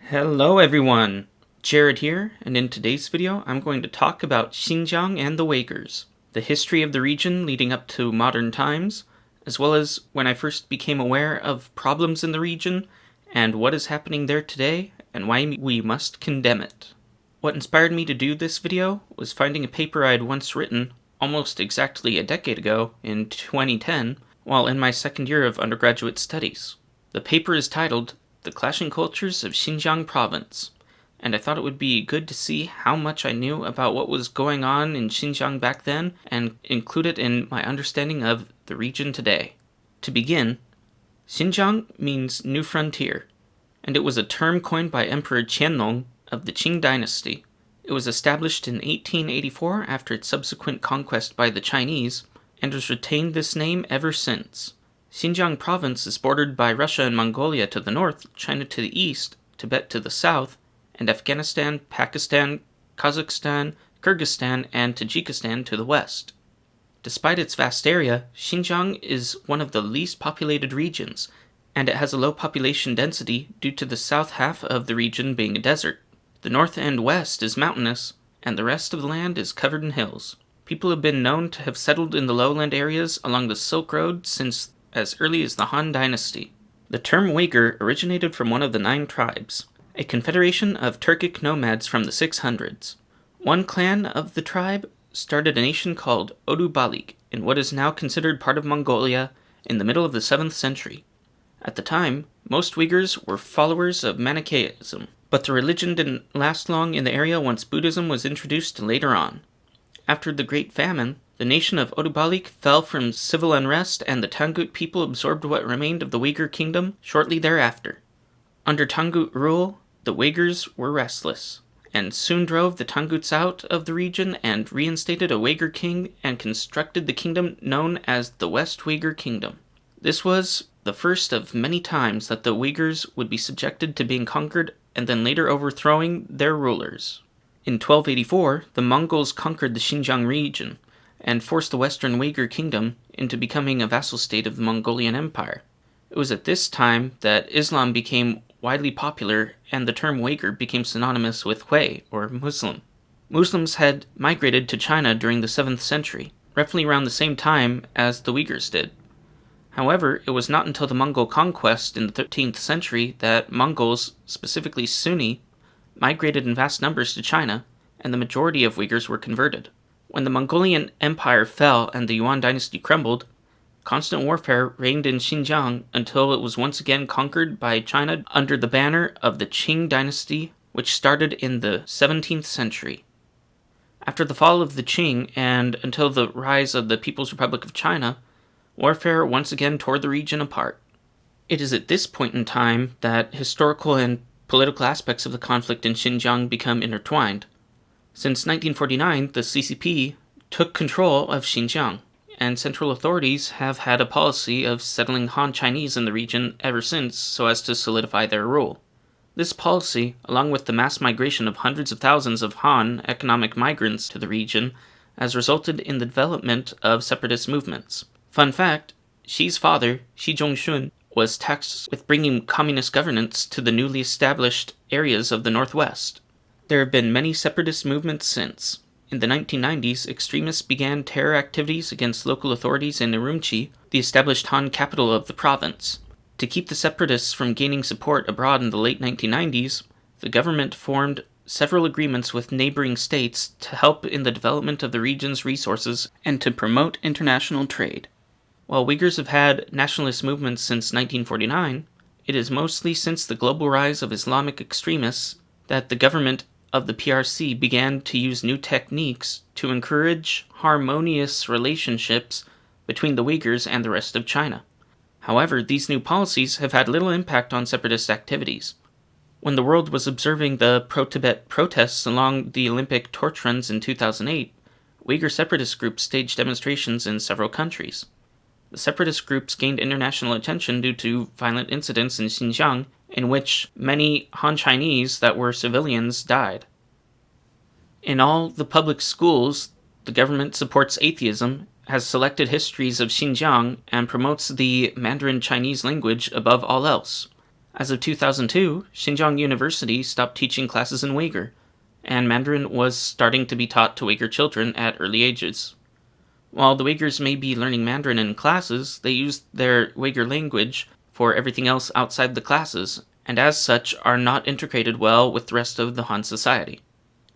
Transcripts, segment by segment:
Hello everyone, Jared here, and in today's video I'm going to talk about Xinjiang and the Uyghurs, the history of the region leading up to modern times, as well as when I first became aware of problems in the region and what is happening there today and why we must condemn it. What inspired me to do this video was finding a paper I had once written almost exactly a decade ago in 2010 while in my second year of undergraduate studies. The paper is titled The Clashing Cultures of Xinjiang Province, and I thought it would be good to see how much I knew about what was going on in Xinjiang back then and include it in my understanding of the region today. To begin, Xinjiang means New Frontier, and it was a term coined by Emperor Qianlong of the Qing dynasty. It was established in 1884 after its subsequent conquest by the Chinese, and has retained this name ever since. Xinjiang province is bordered by Russia and Mongolia to the north, China to the east, Tibet to the south, and Afghanistan, Pakistan, Kazakhstan, Kyrgyzstan, and Tajikistan to the west. Despite its vast area, Xinjiang is one of the least populated regions, and it has a low population density due to the south half of the region being a desert. The north and west is mountainous, and the rest of the land is covered in hills. People have been known to have settled in the lowland areas along the Silk Road since as early as the Han Dynasty. The term Uyghur originated from one of the 9 tribes, a confederation of Turkic nomads from the 600s. One clan of the tribe started a nation called Odubalik in what is now considered part of Mongolia in the middle of the 7th century. At the time, most Uyghurs were followers of Manichaeism, but the religion didn't last long in the area once Buddhism was introduced later on. After the Great Famine, the nation of Odubalik fell from civil unrest, and the Tangut people absorbed what remained of the Uyghur kingdom shortly thereafter. Under Tangut rule, the Uyghurs were restless, and soon drove the Tanguts out of the region and reinstated a Uyghur king and constructed the kingdom known as the West Uyghur Kingdom. This was the first of many times that the Uyghurs would be subjected to being conquered and then later overthrowing their rulers. In 1284, the Mongols conquered the Xinjiang region and forced the Western Uyghur Kingdom into becoming a vassal state of the Mongolian Empire. It was at this time that Islam became widely popular and the term Uyghur became synonymous with Hui, or Muslim. Muslims had migrated to China during the 7th century, roughly around the same time as the Uyghurs did. However, it was not until the Mongol conquest in the 13th century that Mongols, specifically Sunni, migrated in vast numbers to China, and the majority of Uyghurs were converted. When the Mongolian Empire fell and the Yuan dynasty crumbled, constant warfare reigned in Xinjiang until it was once again conquered by China under the banner of the Qing dynasty, which started in the 17th century. After the fall of the Qing and until the rise of the People's Republic of China, warfare once again tore the region apart. It is at this point in time that historical and political aspects of the conflict in Xinjiang become intertwined. Since 1949, the CCP took control of Xinjiang, and central authorities have had a policy of settling Han Chinese in the region ever since so as to solidify their rule. This policy, along with the mass migration of hundreds of thousands of Han economic migrants to the region, has resulted in the development of separatist movements. Fun fact, Xi's father, Xi Zhongxun, was tasked with bringing communist governance to the newly established areas of the Northwest. There have been many separatist movements since. In the 1990s, extremists began terror activities against local authorities in Urumqi, the established Han capital of the province. To keep the separatists from gaining support abroad in the late 1990s, the government formed several agreements with neighboring states to help in the development of the region's resources and to promote international trade. While Uyghurs have had nationalist movements since 1949, it is mostly since the global rise of Islamic extremists that the government of the PRC began to use new techniques to encourage harmonious relationships between the Uyghurs and the rest of China. However, these new policies have had little impact on separatist activities. When the world was observing the pro-Tibet protests along the Olympic torch runs in 2008, Uyghur separatist groups staged demonstrations in several countries. The separatist groups gained international attention due to violent incidents in Xinjiang, in which many Han Chinese that were civilians died. In all the public schools, the government supports atheism, has selected histories of Xinjiang, and promotes the Mandarin Chinese language above all else. As of 2002, Xinjiang University stopped teaching classes in Uyghur, and Mandarin was starting to be taught to Uyghur children at early ages. While the Uyghurs may be learning Mandarin in classes, they use their Uyghur language for everything else outside the classes, and as such are not integrated well with the rest of the Han society.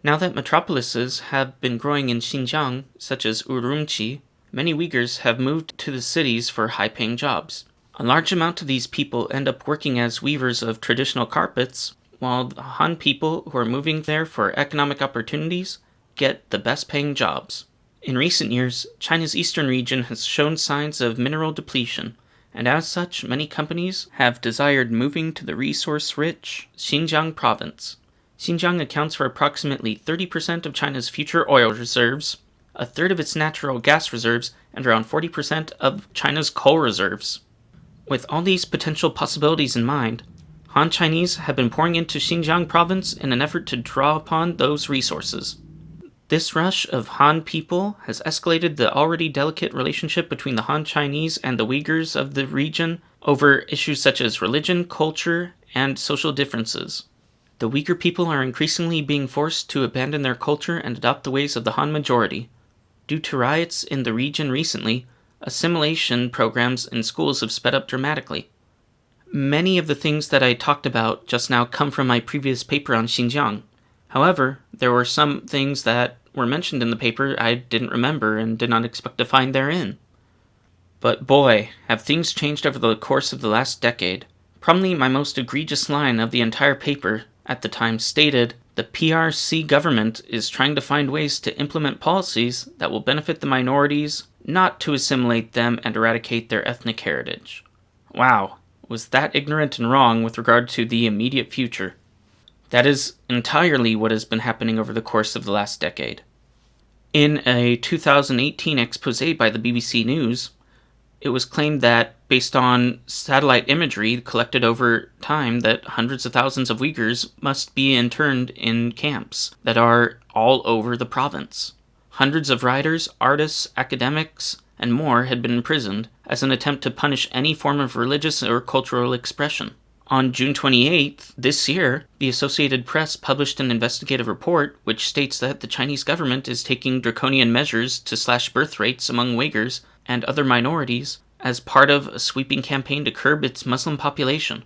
Now that metropolises have been growing in Xinjiang, such as Urumqi, many Uyghurs have moved to the cities for high-paying jobs. A large amount of these people end up working as weavers of traditional carpets, while the Han people who are moving there for economic opportunities get the best-paying jobs. In recent years, China's eastern region has shown signs of mineral depletion, and as such, many companies have desired moving to the resource-rich Xinjiang province. Xinjiang accounts for approximately 30% of China's future oil reserves, a third of its natural gas reserves, and around 40% of China's coal reserves. With all these potential possibilities in mind, Han Chinese have been pouring into Xinjiang province in an effort to draw upon those resources. This rush of Han people has escalated the already delicate relationship between the Han Chinese and the Uyghurs of the region over issues such as religion, culture, and social differences. The Uyghur people are increasingly being forced to abandon their culture and adopt the ways of the Han majority. Due to riots in the region recently, assimilation programs in schools have sped up dramatically. Many of the things that I talked about just now come from my previous paper on Xinjiang. However, there were some things that were mentioned in the paper I didn't remember and did not expect to find therein. But boy, have things changed over the course of the last decade. Probably my most egregious line of the entire paper at the time stated, "The PRC government is trying to find ways to implement policies that will benefit the minorities, not to assimilate them and eradicate their ethnic heritage." Wow, was that ignorant and wrong with regard to the immediate future? That is entirely what has been happening over the course of the last decade. In a 2018 expose by the BBC News, it was claimed that, based on satellite imagery collected over time, that hundreds of thousands of Uyghurs must be interned in camps that are all over the province. Hundreds of writers, artists, academics, and more had been imprisoned as an attempt to punish any form of religious or cultural expression. On June 28th this year, the Associated Press published an investigative report which states that the Chinese government is taking draconian measures to slash birth rates among Uyghurs and other minorities as part of a sweeping campaign to curb its Muslim population,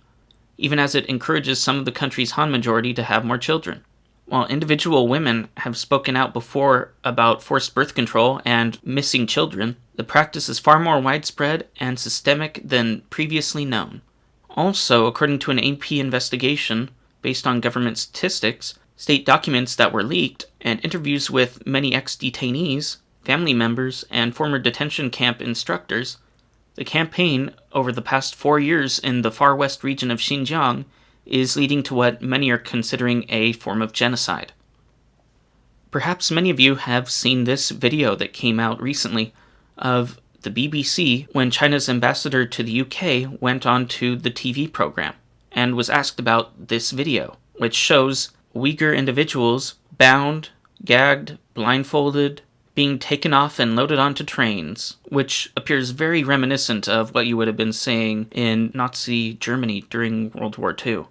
even as it encourages some of the country's Han majority to have more children. While individual women have spoken out before about forced birth control and missing children, the practice is far more widespread and systemic than previously known. Also, according to an AP investigation based on government statistics, state documents that were leaked, and interviews with many ex-detainees, family members, and former detention camp instructors, the campaign over the past 4 years in the far west region of Xinjiang is leading to what many are considering a form of genocide. Perhaps many of you have seen this video that came out recently of the BBC when China's ambassador to the UK went on to the TV program and was asked about this video, which shows Uyghur individuals bound, gagged, blindfolded, being taken off and loaded onto trains, which appears very reminiscent of what you would have been seeing in Nazi Germany during World War II.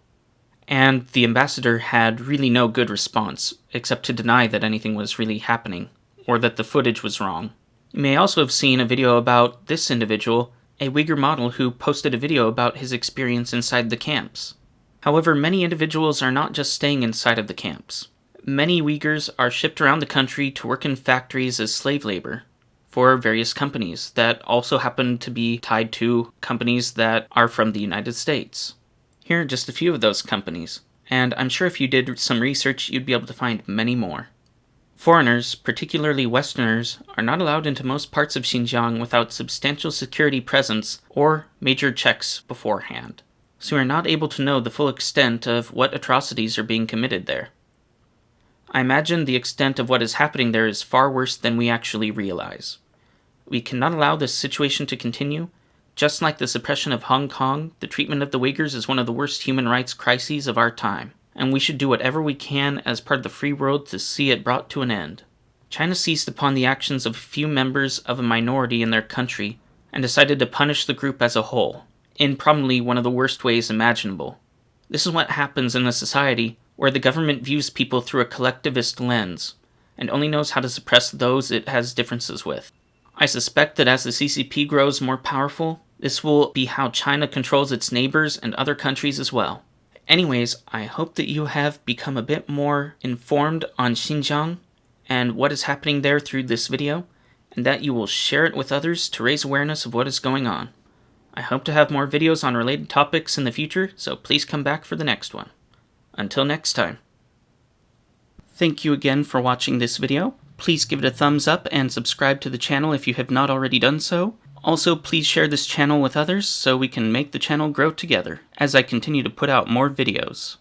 And the ambassador had really no good response, except to deny that anything was really happening, or that the footage was wrong. You may also have seen a video about this individual, a Uyghur model who posted a video about his experience inside the camps. However, many individuals are not just staying inside of the camps. Many Uyghurs are shipped around the country to work in factories as slave labor for various companies that also happen to be tied to companies that are from the United States. Here are just a few of those companies, and I'm sure if you did some research, you'd be able to find many more. Foreigners, particularly Westerners, are not allowed into most parts of Xinjiang without substantial security presence or major checks beforehand, so we are not able to know the full extent of what atrocities are being committed there. I imagine the extent of what is happening there is far worse than we actually realize. We cannot allow this situation to continue. Just like the suppression of Hong Kong, the treatment of the Uyghurs is one of the worst human rights crises of our time, and we should do whatever we can as part of the free world to see it brought to an end. China seized upon the actions of a few members of a minority in their country and decided to punish the group as a whole, in probably one of the worst ways imaginable. This is what happens in a society where the government views people through a collectivist lens, and only knows how to suppress those it has differences with. I suspect that as the CCP grows more powerful, this will be how China controls its neighbors and other countries as well. Anyways, I hope that you have become a bit more informed on Xinjiang and what is happening there through this video, and that you will share it with others to raise awareness of what is going on. I hope to have more videos on related topics in the future, so please come back for the next one. Until next time. Thank you again for watching this video. Please give it a thumbs up and subscribe to the channel if you have not already done so. Also, please share this channel with others so we can make the channel grow together as I continue to put out more videos.